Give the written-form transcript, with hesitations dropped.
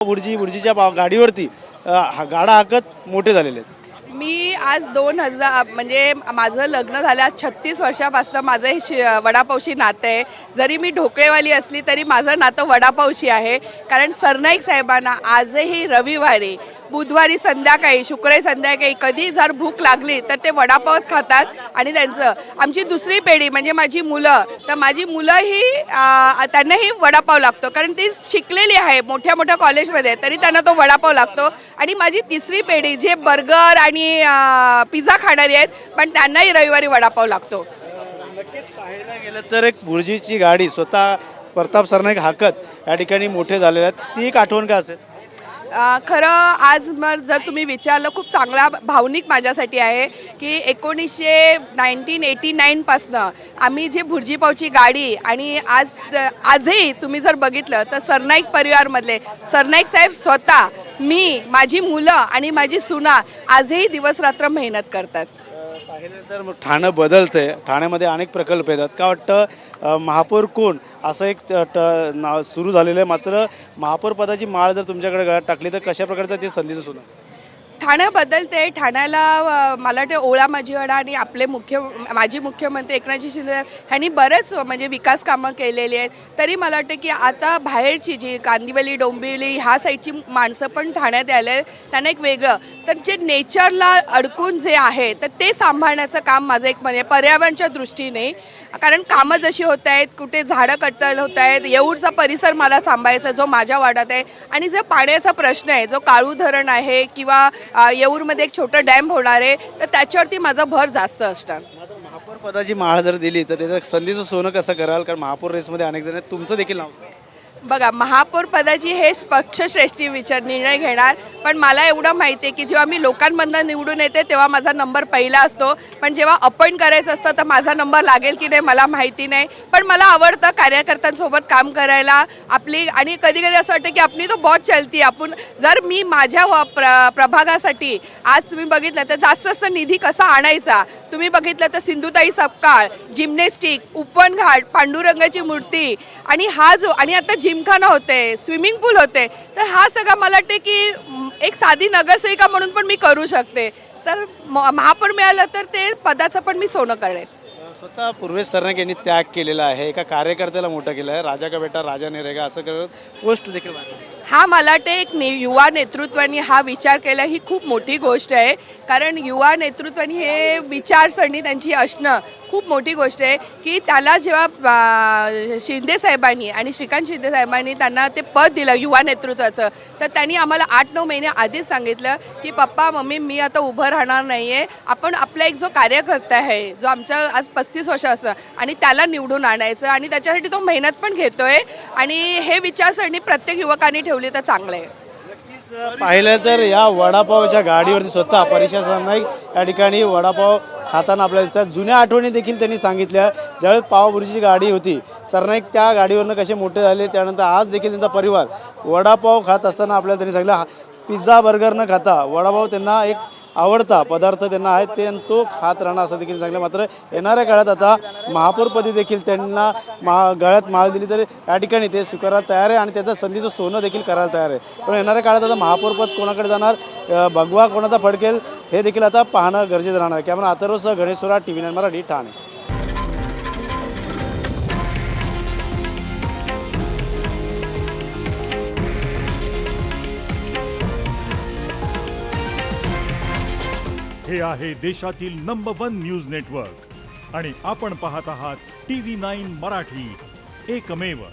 बुर्जीच्या गाडीवरती गाडा हाकत मोठे झालेले आहेत। मी आज 2000 म्हणजे माझं लग्न झालं आज 36 वर्षापासून माझं हे वडापावशी नातं आहे। जरी मी ढोकळेवाली असली तरी माझं नातं वडापावशी आहे। कारण सरनाईक साहेबांना आजही रविवारी बुधवारी संध्याकाळी शुक्रवारी संध्याकाळी कधी जर भूक लागली तर ते वडापावच खातात। आणि त्यांचं आमची दुसरी पिढी म्हणजे माझी मुलं, तर माझी मुलंही त्यांनाही वडापाव लागतो कारण ती शिकलेली आहे मोठ्या मोठ्या कॉलेजमध्ये, तरी त्यांना तो वडापाव लागतो। आणि माझी तिसरी पिढी जे बर्गर आणि पिझ्झा खाणारी आहेत पण त्यांनाही रविवारी वडापाव लागतो। नक्कीच पाहायला गेलं तर एक बुर्जीची गाडी स्वतः प्रताप सरनाईक हाकत या ठिकाणी मोठे झालेले आहेत, ती एक आठवण का असेल? खरं आज मग जर तुम्ही विचारलं खूप चांगला भावनिक माझ्यासाठी आहे की 1989 पासनं आम्ही जे भुर्जीपावची गाडी आणि आजही तुम्ही जर बघितलं तर सरनाईक परिवारमधले सरनाईक साहेब स्वतः, मी, माझी मुलं आणि माझी सुना आजही दिवस रात्र मेहनत करतात। पाहिलं तर ठाणं बदलतंय, ठाण्यामध्ये अनेक प्रकल्प येतात, का वाटतं महापौर कोण असं एक नाव सुरू झालेलं आहे, मात्र महापौर पदाची माळ जर तुमच्याकडे गळ्यात टाकली तर कशा प्रकारचं ते संधीचं सुरू? ठाणं बदलते, ठाण्याला मला ते ओळा माझी वडा आणि आपले माजी मुख्यमंत्री एकनाथजी शिंदे ह्यांनी बरेच म्हणजे विकास कामं केलेली आहेत। तरी मला वाटतं की आता बाहेरची जी कांदिवली डोंबिवली ह्या साईडची माणसं पण ठाण्यात आले, त्यांना एक वेगळं तर जे नेचरला अडकून जे आहे तर ते सांभाळण्याचं काम माझं एक म्हणजे पर्यावरणाच्या दृष्टीने, कारण कामं जशी होत आहेत, कुठे झाडं कत्तल होत आहेत, येऊरचा परिसर मला सांभाळायचा जो माझ्या वाड्यात आहे। आणि जो पाण्याचा प्रश्न आहे, जो काळू धरण आहे किंवा येऊरमध्ये एक छोटं डॅम होणार आहे, तर त्याच्यावरती माझा भर जास्त असणार। महापौर पदाची माळ जर दिली तर त्याचं संधीचं सोनं कसं कराल? कारण महापौर रेसमध्ये अनेक जण आहेत, तुमचं देखील नाव बघा, महापौर पदाची हे पक्षश्रेष्ठी निर्णय घेणार, पण मला एवढं माहिती आहे की जेव्हा मी लोकांमधनं निवडून येते तेव्हा माझा नंबर पहिला असतो, पण जेव्हा अपॉइंट करायचं असतं तर माझा नंबर लागेल की नाही मला माहिती नाही। पण मला आवडतं कार्यकर्त्यांसोबत काम करायला आपली, आणि कधी कधी असं वाटतं की आपली तो बॉस चलती। आपण जर मी माझ्या प्रभागासाठी आज तुम्ही बघितलं तर जास्त निधी कसा आणायचा, तुम्ही बघितलं तर सिंधुताई सपकाळ, जिम्नॅस्टिक, उपवन घाट, पांडुरंगाची मूर्ती आणि हा जो आणि आता जिमखाना होते, स्विमिंग पूल होते, तर हा सगळा मला वाटते की एक साधी नगरसेविका म्हणून पण मी करू शकते। तर महापौर मिळालं तर ते पदाचं पण मी सोनं करेन। स्वतः पूर्वेश सरनाईक यांनी त्याग केलेला आहे, एका कार्यकर्त्याला मोठं केलं आहे, राजा का बेटा राजा ने रहेगा असं करत पोस्ट देखील हा मला वाटते एक युवा नेतृत्वाने हा विचार केला ही खूप मोठी गोष्ट आहे। कारण युवा नेतृत्वाने हे विचारसरणी त्यांची असणं खूप मोठी गोष्ट आहे की त्याला जेव्हा शिंदे साहेबांनी आणि श्रीकांत शिंदे साहेबांनी त्यांना ते पद दिलं युवा नेतृत्वाचं, तर त्यांनी आम्हाला 8-9 महिने आधीच सांगितलं की पप्पा मम्मी मी आता उभं राहणार नाही आहे, आपण आपला एक जो कार्यकर्ता आहे जो आमच्या आज 35 वर्ष असतं आणि त्याला निवडून आणायचं, आणि त्याच्यासाठी तो मेहनत पण घेतोय आणि हे विचारसरणी प्रत्येक युवकांनी ठेवली तर चांगलं आहे। पाहिलं तर या वडापावच्या गाडीवरती स्वतः परिषद सरनाईक या ठिकाणी वडापाव खाताना आपल्याला दिसतात। जुन्या आठवणी देखील त्यांनी सांगितल्या, ज्यावेळेस पावभुर्जीची गाडी होती सरनाईक त्या गाडीवरनं कसे मोठे झाले, त्यानंतर आज देखील त्यांचा परिवार वडापाव खात असताना आपल्याला त्यांनी सांगितलं पिझ्झा बर्गर न खाता वडापाव त्यांना एक आवडता पदार्थ त्यांना आहे, ते तो खात राहणं असं देखील सांगितलं। मात्र येणाऱ्या काळात आता महापौरपदी देखील त्यांना गळ्यात माळ दिली तर या ठिकाणी ते स्वीकारायला तयार आहे आणि त्याचं संधीचं सोनं देखील करायला तयार आहे। पण येणाऱ्या काळात आता महापौरपद कोणाकडे जाणार, भगवा कोणाचा फडकेल हे देखील आता पाहणं गरजेचं राहणार। कॅमेरा अथर्वसह गणेश सुरा, TV9 मराठी, ठाणे। हे आहे देशातील नंबर 1 न्यूज नेटवर्क आणि आपण पाहत आहात TV9 मराठी, एकमेव।